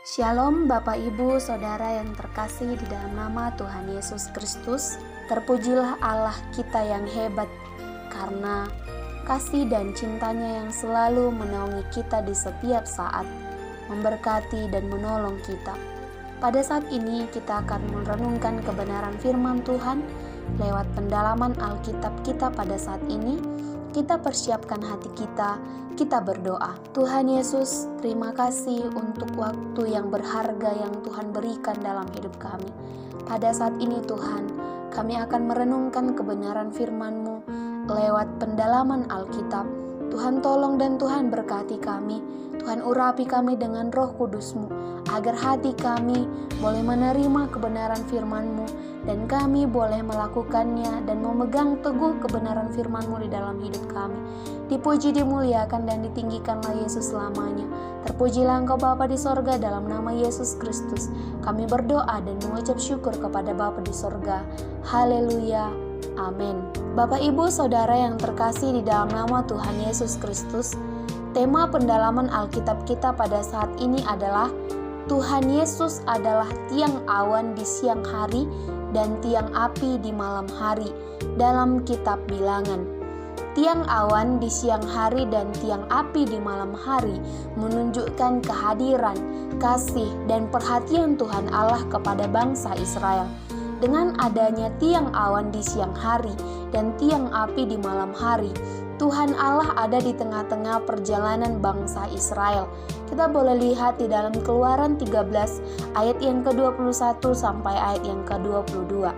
Shalom Bapak Ibu Saudara yang terkasih di dalam nama Tuhan Yesus Kristus. Terpujilah Allah kita yang hebat, karena kasih dan cintanya yang selalu menaungi kita di setiap saat, memberkati dan menolong kita. Pada saat ini kita akan merenungkan kebenaran firman Tuhan lewat pendalaman Alkitab kita pada saat ini. Kita persiapkan hati kita berdoa. Tuhan Yesus, terima kasih untuk waktu yang berharga yang Tuhan berikan dalam hidup kami. Pada saat ini Tuhan, kami akan merenungkan kebenaran firman-Mu lewat pendalaman Alkitab. Tuhan tolong dan Tuhan berkati kami. Tuhan urapi kami dengan Roh Kudus-Mu, agar hati kami boleh menerima kebenaran firman-Mu, dan kami boleh melakukannya dan memegang teguh kebenaran firman-Mu di dalam hidup kami. Dipuji, dimuliakan, dan ditinggikanlah Yesus selamanya. Terpujilah Engkau Bapa di sorga, dalam nama Yesus Kristus kami berdoa dan mengucap syukur kepada Bapa di sorga. Haleluya, amin. Bapak Ibu Saudara yang terkasih di dalam nama Tuhan Yesus Kristus, tema pendalaman Alkitab kita pada saat ini adalah Tuhan Yesus adalah tiang awan di siang hari dan tiang api di malam hari, dalam kitab Bilangan. Tiang awan di siang hari dan tiang api di malam hari menunjukkan kehadiran, kasih, dan perhatian Tuhan Allah kepada bangsa Israel. Dengan adanya tiang awan di siang hari dan tiang api di malam hari, Tuhan Allah ada di tengah-tengah perjalanan bangsa Israel. Kita boleh lihat di dalam Keluaran 13 ayat yang ke-21 sampai ayat yang ke-22.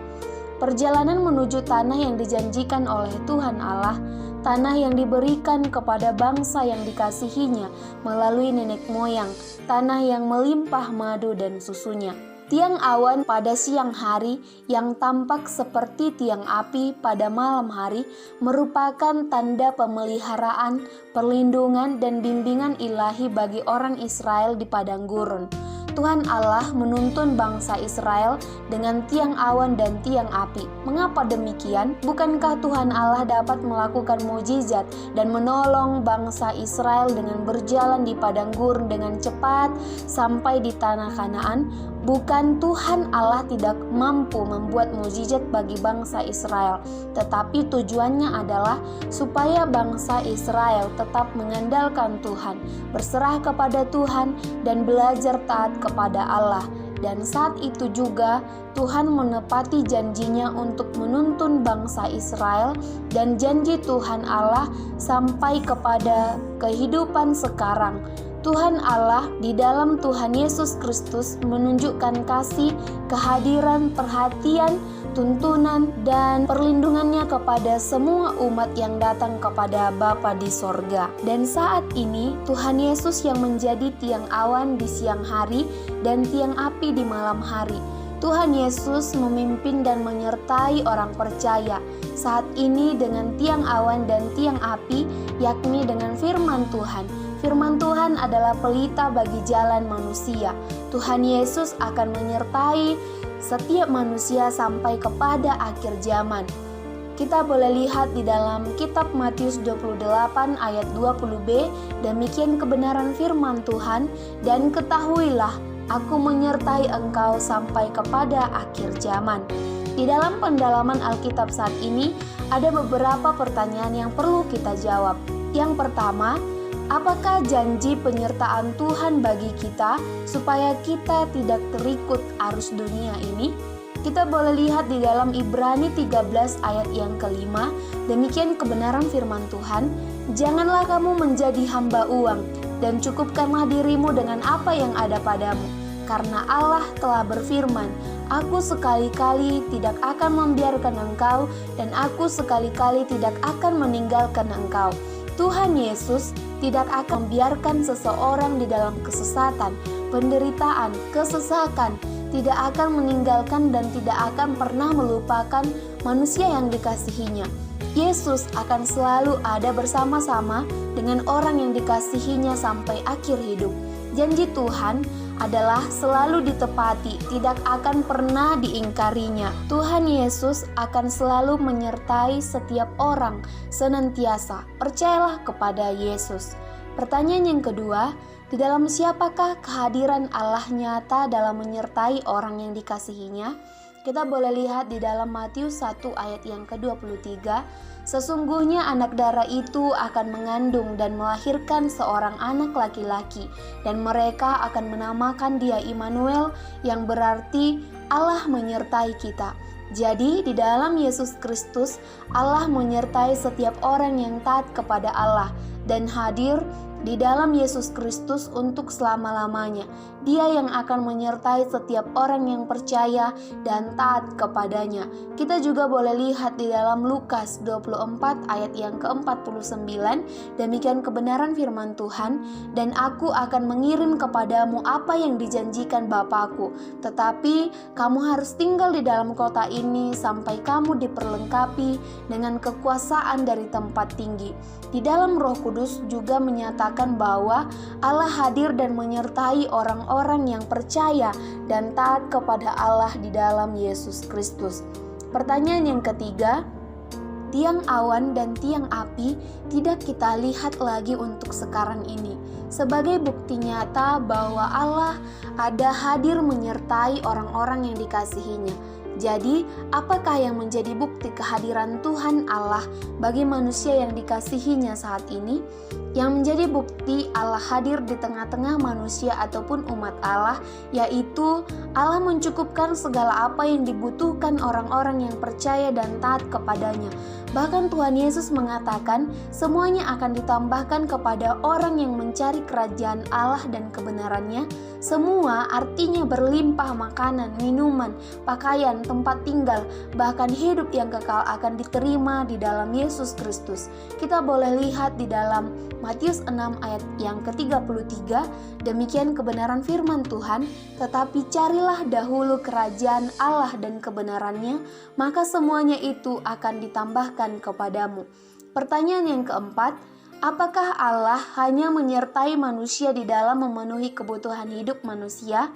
Perjalanan menuju tanah yang dijanjikan oleh Tuhan Allah, tanah yang diberikan kepada bangsa yang dikasihinya melalui nenek moyang, tanah yang melimpah madu dan susunya. Tiang awan pada siang hari yang tampak seperti tiang api pada malam hari merupakan tanda pemeliharaan, perlindungan, dan bimbingan ilahi bagi orang Israel di padang gurun. Tuhan Allah menuntun bangsa Israel dengan tiang awan dan tiang api. Mengapa demikian? Bukankah Tuhan Allah dapat melakukan mukjizat dan menolong bangsa Israel dengan berjalan di padang gurun dengan cepat sampai di tanah Kanaan? Bukan Tuhan Allah tidak mampu membuat mukjizat bagi bangsa Israel, tetapi tujuannya adalah supaya bangsa Israel tetap mengandalkan Tuhan, berserah kepada Tuhan, dan belajar taat kepada Allah. Dan saat itu juga Tuhan menepati janjinya untuk menuntun bangsa Israel, dan janji Tuhan Allah sampai kepada kehidupan sekarang. Tuhan Allah di dalam Tuhan Yesus Kristus menunjukkan kasih, kehadiran, perhatian, tuntunan, dan perlindungannya kepada semua umat yang datang kepada Bapa di sorga. Dan saat ini Tuhan Yesus yang menjadi tiang awan di siang hari dan tiang api di malam hari. Tuhan Yesus memimpin dan menyertai orang percaya saat ini dengan tiang awan dan tiang api, yakni dengan firman Tuhan. Firman Tuhan adalah pelita bagi jalan manusia. Tuhan Yesus akan menyertai setiap manusia sampai kepada akhir zaman. Kita boleh lihat di dalam kitab Matius 28 ayat 20b, demikian kebenaran firman Tuhan, dan ketahuilah, aku menyertai engkau sampai kepada akhir zaman. Di dalam pendalaman Alkitab saat ini, ada beberapa pertanyaan yang perlu kita jawab. Yang pertama, apakah janji penyertaan Tuhan bagi kita supaya kita tidak terikut arus dunia ini? Kita boleh lihat di dalam Ibrani 13 ayat yang ke-5, demikian kebenaran firman Tuhan, janganlah kamu menjadi hamba uang, dan cukupkanlah dirimu dengan apa yang ada padamu. Karena Allah telah berfirman, aku sekali-kali tidak akan membiarkan engkau, dan aku sekali-kali tidak akan meninggalkan engkau. Tuhan Yesus tidak akan membiarkan seseorang di dalam kesesatan, penderitaan, kesesakan, tidak akan meninggalkan dan tidak akan pernah melupakan manusia yang dikasihinya. Yesus akan selalu ada bersama-sama dengan orang yang dikasihinya sampai akhir hidup. Janji Tuhan adalah selalu ditepati, tidak akan pernah diingkarinya. Tuhan Yesus akan selalu menyertai setiap orang senantiasa. Percayalah kepada Yesus. Pertanyaan yang kedua, Di dalam siapakah kehadiran Allah nyata dalam menyertai orang yang dikasihinya? Kita boleh lihat di dalam Matius 1 ayat yang ke-23, sesungguhnya anak darah itu akan mengandung dan melahirkan seorang anak laki-laki, dan mereka akan menamakan dia Immanuel, yang berarti Allah menyertai kita. Jadi di dalam Yesus Kristus, Allah menyertai setiap orang yang taat kepada Allah dan hadir di dalam Yesus Kristus untuk selama-lamanya. Dia yang akan menyertai setiap orang yang percaya dan taat kepadanya. Kita juga boleh lihat di dalam Lukas 24 ayat yang ke-49, demikian kebenaran firman Tuhan, dan aku akan mengirim kepadamu apa yang dijanjikan Bapakku, tetapi kamu harus tinggal di dalam kota ini sampai kamu diperlengkapi dengan kekuasaan dari tempat tinggi. Di dalam Roh Kudus juga menyatakan bahwa Allah hadir dan menyertai orang-orang yang percaya dan taat kepada Allah di dalam Yesus Kristus. Pertanyaan yang ketiga, tiang awan dan tiang api tidak kita lihat lagi untuk sekarang ini sebagai bukti nyata bahwa Allah ada hadir menyertai orang-orang yang dikasihinya. Jadi, apakah yang menjadi bukti kehadiran Tuhan Allah bagi manusia yang dikasihinya saat ini? Yang menjadi bukti Allah hadir di tengah-tengah manusia ataupun umat Allah, yaitu Allah mencukupkan segala apa yang dibutuhkan orang-orang yang percaya dan taat kepadanya. Bahkan Tuhan Yesus mengatakan, semuanya akan ditambahkan kepada orang yang mencari kerajaan Allah dan kebenarannya. Semua artinya berlimpah makanan, minuman, pakaian, tempat tinggal, bahkan hidup yang kekal akan diterima di dalam Yesus Kristus. Kita boleh lihat di dalam Matius 6 ayat yang ke-33, demikian kebenaran firman Tuhan, tetapi carilah dahulu kerajaan Allah dan kebenarannya, maka semuanya itu akan ditambahkan kepadamu. Pertanyaan yang keempat, apakah Allah hanya menyertai manusia di dalam memenuhi kebutuhan hidup manusia?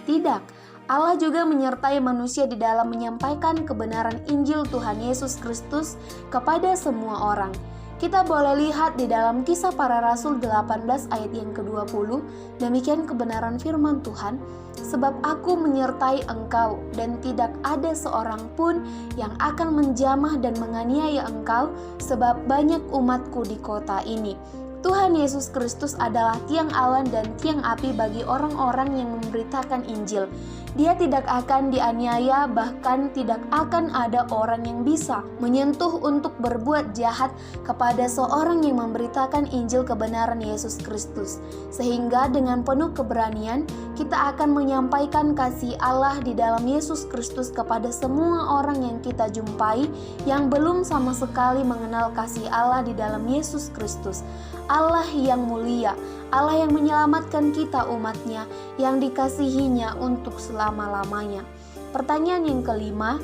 Tidak. Allah juga menyertai manusia di dalam menyampaikan kebenaran Injil Tuhan Yesus Kristus kepada semua orang. Kita boleh lihat di dalam Kisah Para Rasul 18 ayat yang ke-20, demikian kebenaran firman Tuhan, sebab aku menyertai engkau dan tidak ada seorang pun yang akan menjamah dan menganiaya engkau, sebab banyak umatku di kota ini. Tuhan Yesus Kristus adalah tiang awan dan tiang api bagi orang-orang yang memberitakan Injil. Dia tidak akan dianiaya, bahkan tidak akan ada orang yang bisa menyentuh untuk berbuat jahat kepada seorang yang memberitakan Injil kebenaran Yesus Kristus. Sehingga dengan penuh keberanian, kita akan menyampaikan kasih Allah di dalam Yesus Kristus kepada semua orang yang kita jumpai yang belum sama sekali mengenal kasih Allah di dalam Yesus Kristus. Allah yang mulia, Allah yang menyelamatkan kita umatnya, yang dikasihinya untuk selama-lamanya. Pertanyaan yang kelima,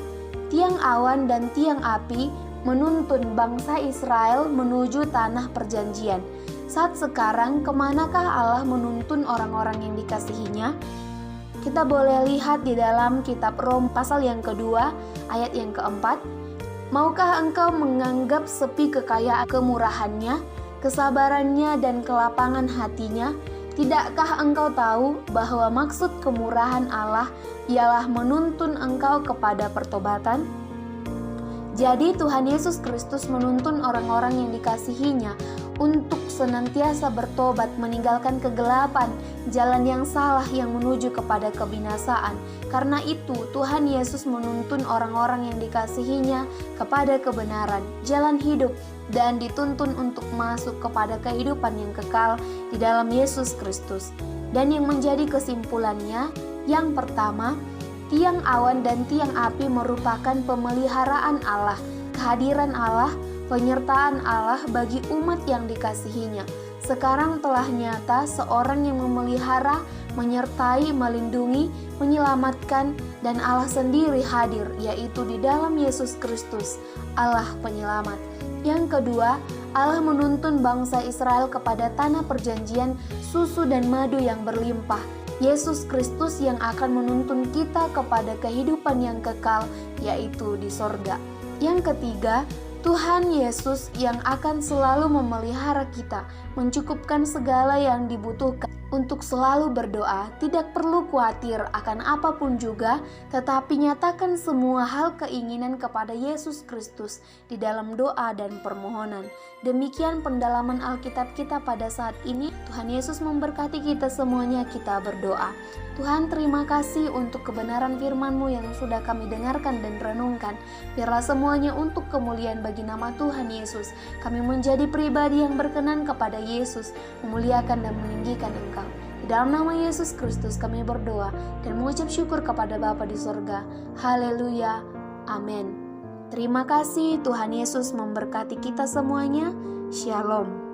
tiang awan dan tiang api menuntun bangsa Israel menuju tanah perjanjian. Saat sekarang, kemanakah Allah menuntun orang-orang yang dikasihinya? Kita boleh lihat di dalam kitab Rom pasal yang kedua, ayat yang keempat. Maukah engkau menganggap sepi kekayaan kemurahannya, kesabarannya dan kelapangan hatinya? Tidakkah engkau tahu bahwa maksud kemurahan Allah ialah menuntun engkau kepada pertobatan? Jadi Tuhan Yesus Kristus menuntun orang-orang yang dikasihinya untuk senantiasa bertobat, meninggalkan kegelapan, jalan yang salah yang menuju kepada kebinasaan. Karena itu Tuhan Yesus menuntun orang-orang yang dikasihinya kepada kebenaran, jalan hidup, dan dituntun untuk masuk kepada kehidupan yang kekal di dalam Yesus Kristus. Dan yang menjadi kesimpulannya, yang pertama, tiang awan dan tiang api merupakan pemeliharaan Allah, kehadiran Allah, penyertaan Allah bagi umat yang dikasihinya. Sekarang telah nyata seorang yang memelihara, menyertai, melindungi, menyelamatkan, dan Allah sendiri hadir, yaitu di dalam Yesus Kristus, Allah penyelamat. Yang kedua, Allah menuntun bangsa Israel kepada tanah perjanjian, susu dan madu yang berlimpah. Yesus Kristus yang akan menuntun kita kepada kehidupan yang kekal, yaitu di sorga. Yang ketiga, Tuhan Yesus yang akan selalu memelihara kita, mencukupkan segala yang dibutuhkan. untuk selalu berdoa, tidak perlu khawatir akan apapun juga, tetapi nyatakan semua hal keinginan kepada Yesus Kristus di dalam doa dan permohonan. Demikian pendalaman Alkitab kita pada saat ini. Tuhan Yesus memberkati kita semuanya, kita berdoa. Tuhan, terima kasih untuk kebenaran firman-Mu yang sudah kami dengarkan dan renungkan. Biarlah semuanya untuk kemuliaan bagi nama Tuhan Yesus. Kami menjadi pribadi yang berkenan kepada Yesus, memuliakan dan meninggikan Engkau. Di dalam nama Yesus Kristus kami berdoa dan mengucap syukur kepada Bapa di sorga. Haleluya. Amin. Terima kasih, Tuhan Yesus memberkati kita semuanya. Shalom.